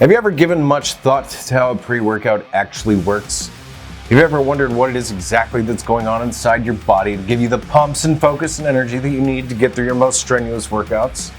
Have you ever given much thought to how a pre-workout actually works? Have you ever wondered what it is exactly that's going on inside your body to give you the pumps and focus and energy that you need to get through your most strenuous workouts?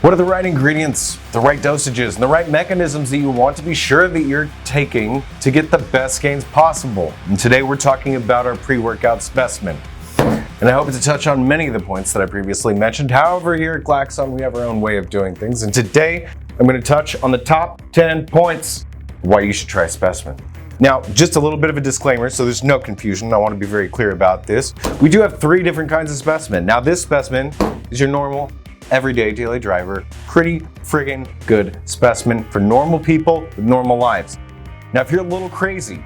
What are the right ingredients, the right dosages, and the right mechanisms that you want to be sure that you're taking to get the best gains possible? And today we're talking about our pre-workout specimen. And I hope to touch on many of the points that I previously mentioned. However, here at Glaxon, we have our own way of doing things. And today, I'm going to touch on the top 10 points why you should try Specimen. Now, just a little bit of a disclaimer, so there's no confusion. I want to be very clear about this. We do have 3 different kinds of specimen. Now, this specimen is your normal, everyday daily driver, pretty friggin' good specimen for normal people with normal lives. Now, if you're a little crazy,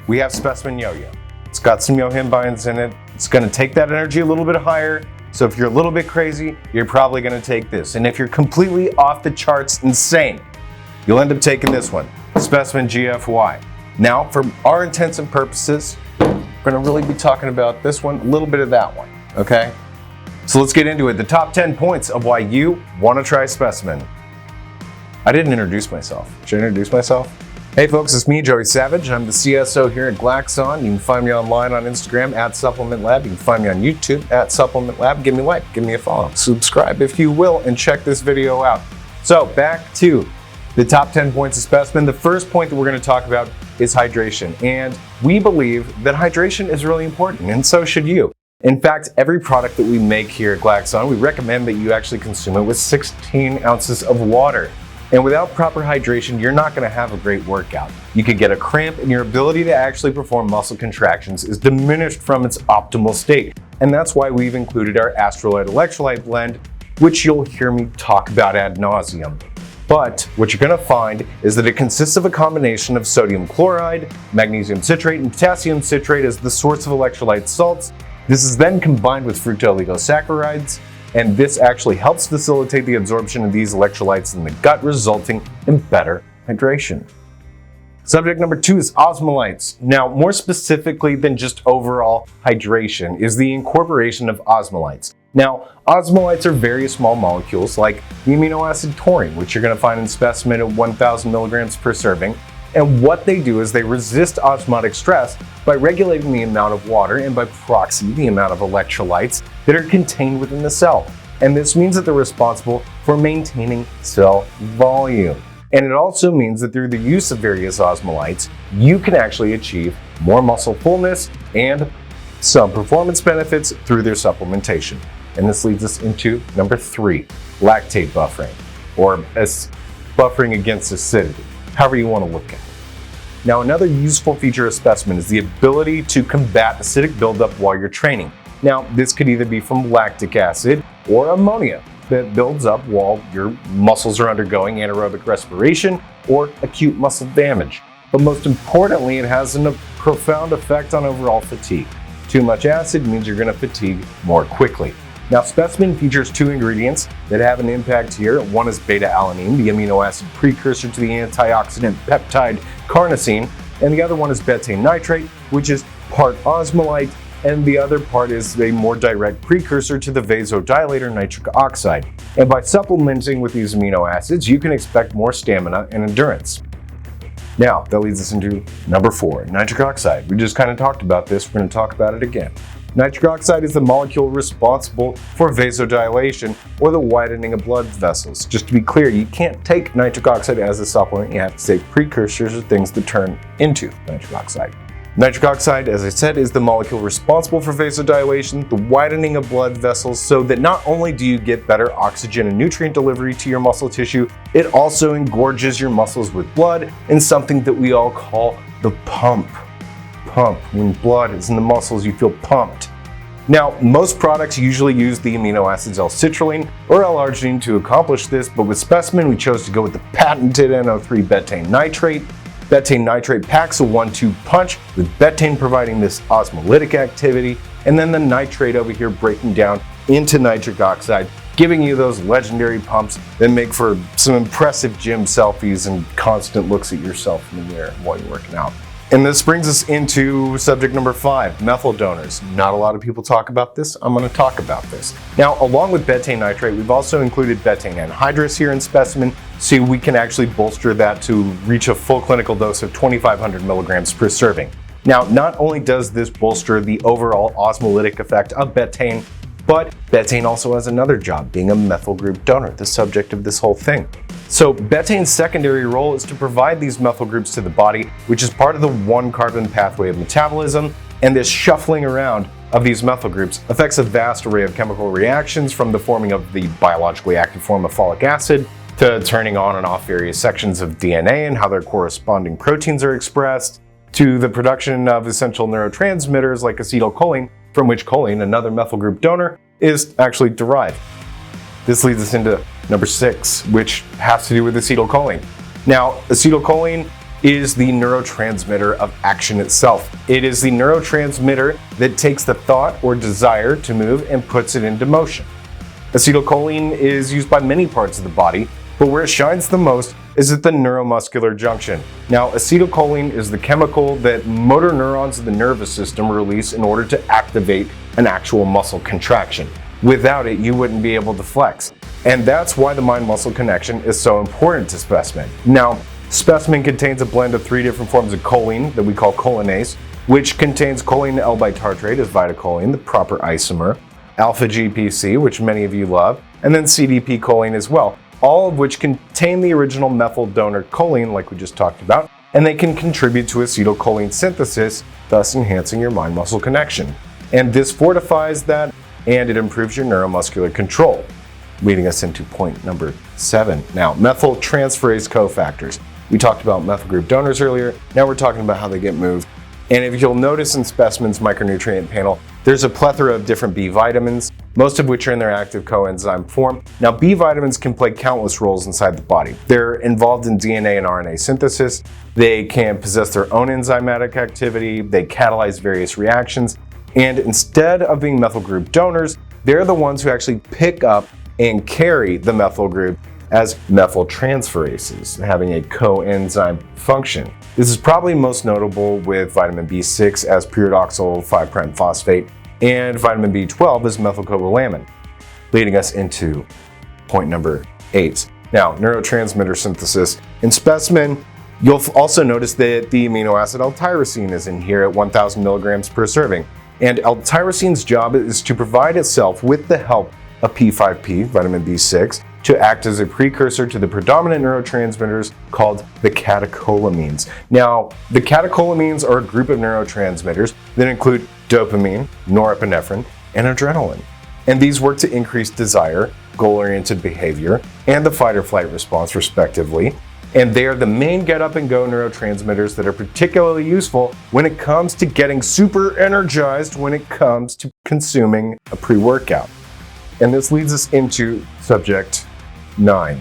we have Specimen Yo-Yo. It's got some yohimbines in it. It's going to take that energy a little bit higher. So if you're a little bit crazy, you're probably going to take this. And if you're completely off the charts insane, you'll end up taking this one, Specimen GFY. Now, for our intents and purposes, we're going to really be talking about this one, a little bit of that one, okay? So let's get into it. The top 10 points of why you want to try Specimen. I didn't introduce myself. Should I introduce myself? Hey folks, it's me, Joey Savage. I'm the CSO here at Glaxon. You can find me online on Instagram at Supplement Lab. You can find me on YouTube at Supplement Lab. Give me a like, give me a follow, subscribe if you will, and check this video out. So back to the top 10 points of Specimen. The first point that we're going to talk about is hydration. And we believe that hydration is really important, and so should you. In fact, every product that we make here at Glaxon, we recommend that you actually consume it with 16 ounces of water. And without proper hydration, you're not going to have a great workout. You could get a cramp, and your ability to actually perform muscle contractions is diminished from its optimal state. And that's why we've included our Astrolyte Electrolyte blend, which you'll hear me talk about ad nauseum. But what you're going to find is that it consists of a combination of sodium chloride, magnesium citrate, and potassium citrate as the source of electrolyte salts. This is then combined with fructooligosaccharides, and this actually helps facilitate the absorption of these electrolytes in the gut, resulting in better hydration. Subject number 2 is osmolytes. Now, more specifically than just overall hydration is the incorporation of osmolytes. Now, osmolytes are various small molecules like the amino acid taurine, which you're going to find in Specimen at 1,000 milligrams per serving. And what they do is they resist osmotic stress by regulating the amount of water and by proxy the amount of electrolytes that are contained within the cell. And this means that they're responsible for maintaining cell volume. And it also means that through the use of various osmolytes, you can actually achieve more muscle fullness and some performance benefits through their supplementation. And this leads us into number 3, lactate buffering, or buffering against acidity, however you want to look at it. Now, another useful feature of Specimen is the ability to combat acidic buildup while you're training. Now, this could either be from lactic acid or ammonia that builds up while your muscles are undergoing anaerobic respiration or acute muscle damage. But most importantly, it has a profound effect on overall fatigue. Too much acid means you're going to fatigue more quickly. Now, Specimen features 2 ingredients that have an impact here. One is beta-alanine, the amino acid precursor to the antioxidant peptide carnosine, and the other one is betaine nitrate, which is part osmolyte, and the other part is a more direct precursor to the vasodilator nitric oxide. And by supplementing with these amino acids, you can expect more stamina and endurance. Now, that leads us into number 4, nitric oxide. We just kind of talked about this. We're going to talk about it again. Nitric oxide is the molecule responsible for vasodilation, or the widening of blood vessels. Just to be clear, you can't take nitric oxide as a supplement. You have to take precursors or things that turn into nitric oxide. Nitric oxide, as I said, is the molecule responsible for vasodilation, the widening of blood vessels, so that not only do you get better oxygen and nutrient delivery to your muscle tissue, it also engorges your muscles with blood in something that we all call the pump. When blood is in the muscles, you feel pumped. Now, most products usually use the amino acids L-citrulline or L-arginine to accomplish this, but with Specimen, we chose to go with the patented NO3 betaine nitrate. Betaine nitrate packs a 1-2 punch, with betaine providing this osmolytic activity, and then the nitrate over here breaking down into nitric oxide, giving you those legendary pumps that make for some impressive gym selfies and constant looks at yourself in the mirror while you're working out. And this brings us into subject number 5, methyl donors. Not a lot of people talk about this. I'm going to talk about this. Now, along with betaine nitrate, we've also included betaine anhydrous here in specimen, so we can actually bolster that to reach a full clinical dose of 2,500 milligrams per serving. Now, not only does this bolster the overall osmolytic effect of betaine, but betaine also has another job, being a methyl group donor, the subject of this whole thing. So betaine's secondary role is to provide these methyl groups to the body, which is part of the 1-carbon pathway of metabolism, and this shuffling around of these methyl groups affects a vast array of chemical reactions, from the forming of the biologically active form of folic acid to turning on and off various sections of DNA and how their corresponding proteins are expressed, to the production of essential neurotransmitters like acetylcholine, from which choline, another methyl group donor, is actually derived. This leads us into number 6, which has to do with acetylcholine. Now, acetylcholine is the neurotransmitter of action itself. It is the neurotransmitter that takes the thought or desire to move and puts it into motion. Acetylcholine is used by many parts of the body, but where it shines the most is at the neuromuscular junction. Now, acetylcholine is the chemical that motor neurons of the nervous system release in order to activate an actual muscle contraction. Without it, you wouldn't be able to flex. And that's why the mind-muscle connection is so important to specimen. Now, specimen contains a blend of 3 different forms of choline that we call cholinase, which contains choline L-bitartrate as vitacholine, the proper isomer, alpha-GPC, which many of you love, and then CDP choline as well, all of which contain the original methyl donor choline like we just talked about, and they can contribute to acetylcholine synthesis, thus enhancing your mind-muscle connection. And this fortifies that, and it improves your neuromuscular control, leading us into point number 7. Now, methyl transferase cofactors. We talked about methyl group donors earlier. Now we're talking about how they get moved. And if you'll notice in Specimen's micronutrient panel, there's a plethora of different B vitamins, most of which are in their active coenzyme form. Now, B vitamins can play countless roles inside the body. They're involved in DNA and RNA synthesis. They can possess their own enzymatic activity. They catalyze various reactions. And instead of being methyl group donors, they're the ones who actually pick up and carry the methyl group as methyl transferases, having a coenzyme function. This is probably most notable with vitamin B6 as pyridoxal 5' phosphate and vitamin B12 as methylcobalamin, leading us into point number 8. Now, neurotransmitter synthesis. In specimen, you'll also notice that the amino acid L-tyrosine is in here at 1,000 milligrams per serving. And L-tyrosine's job is to provide itself with the help of P5P, vitamin B6, to act as a precursor to the predominant neurotransmitters called the catecholamines. Now, the catecholamines are a group of neurotransmitters that include dopamine, norepinephrine, and adrenaline. And these work to increase desire, goal-oriented behavior, and the fight or flight response, respectively. And they are the main get-up-and-go neurotransmitters that are particularly useful when it comes to getting super energized when it comes to consuming a pre-workout. And this leads us into subject 9,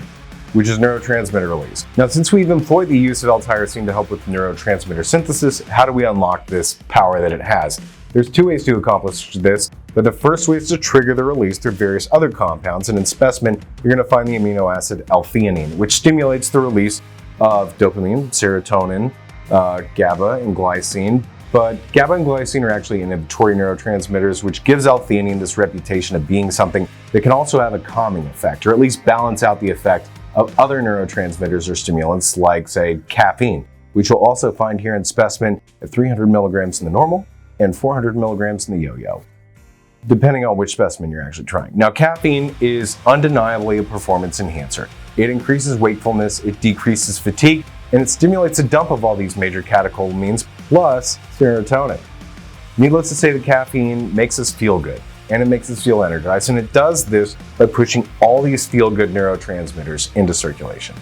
which is neurotransmitter release. Now, since we've employed the use of L-tyrosine to help with neurotransmitter synthesis, how do we unlock this power that it has? There's 2 ways to accomplish this, but the first way is to trigger the release through various other compounds, and in specimen, you're going to find the amino acid L-theanine, which stimulates the release of dopamine, serotonin, GABA, and glycine. But GABA and glycine are actually inhibitory neurotransmitters, which gives L-theanine this reputation of being something that can also have a calming effect, or at least balance out the effect of other neurotransmitters or stimulants like, say, caffeine, which you'll also find here in specimen at 300 milligrams in the normal and 400 milligrams in the yo-yo, depending on which specimen you're actually trying. Now, caffeine is undeniably a performance enhancer. It increases wakefulness, it decreases fatigue, and it stimulates a dump of all these major catecholamines plus serotonin. Needless to say, the caffeine makes us feel good, and it makes us feel energized, and it does this by pushing all these feel-good neurotransmitters into circulation.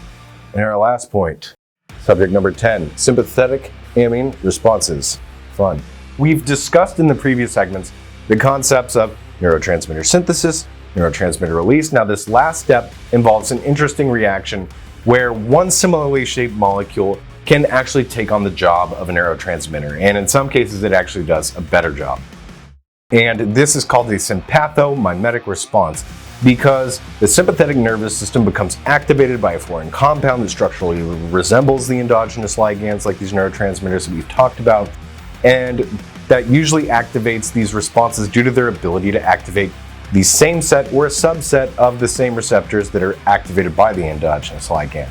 And our last point, subject number 10, sympathetic amine responses. Fun. We've discussed in the previous segments the concepts of neurotransmitter synthesis, neurotransmitter release. Now, this last step involves an interesting reaction where one similarly shaped molecule can actually take on the job of a neurotransmitter, and in some cases it actually does a better job. And this is called the sympathomimetic response. because the sympathetic nervous system becomes activated by a foreign compound that structurally resembles the endogenous ligands like these neurotransmitters that we've talked about, and that usually activates these responses due to their ability to activate the same set or a subset of the same receptors that are activated by the endogenous ligand.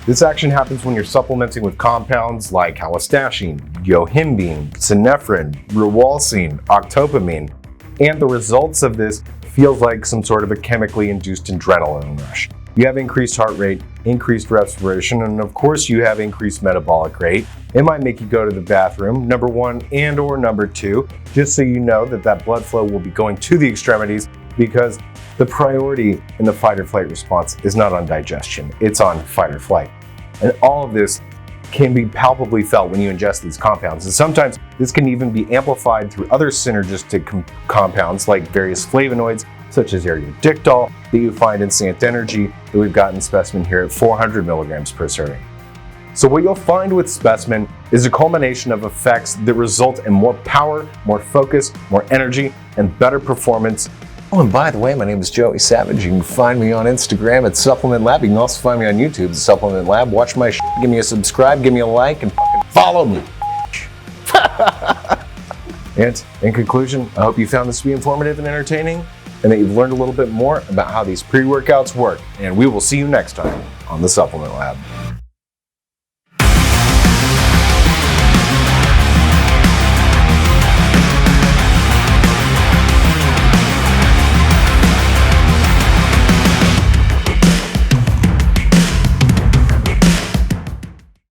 This action happens when you're supplementing with compounds like halostashine, yohimbine, synephrine, rewalsine, octopamine, and the results of this feels like some sort of a chemically induced adrenaline rush. You have increased heart rate, increased respiration, and of course you have increased metabolic rate. It might make you go to the bathroom, number one and or number two, just so you know that that blood flow will be going to the extremities, because the priority in the fight or flight response is not on digestion, it's on fight or flight. And all of this can be palpably felt when you ingest these compounds. And sometimes this can even be amplified through other synergistic compounds like various flavonoids, such as eryodictol, that you find in Sant Energy that we've got in Specimen here at 400 milligrams per serving. So what you'll find with Specimen is a culmination of effects that result in more power, more focus, more energy, and better performance. Oh, and by the way, my name is Joey Savage. You can find me on Instagram at Supplement Lab. You can also find me on YouTube at Supplement Lab. Watch my shit, give me a subscribe, give me a like, and fucking follow me. And in conclusion, I hope you found this to be informative and entertaining, and that you've learned a little bit more about how these pre-workouts work. And we will see you next time on the Supplement Lab.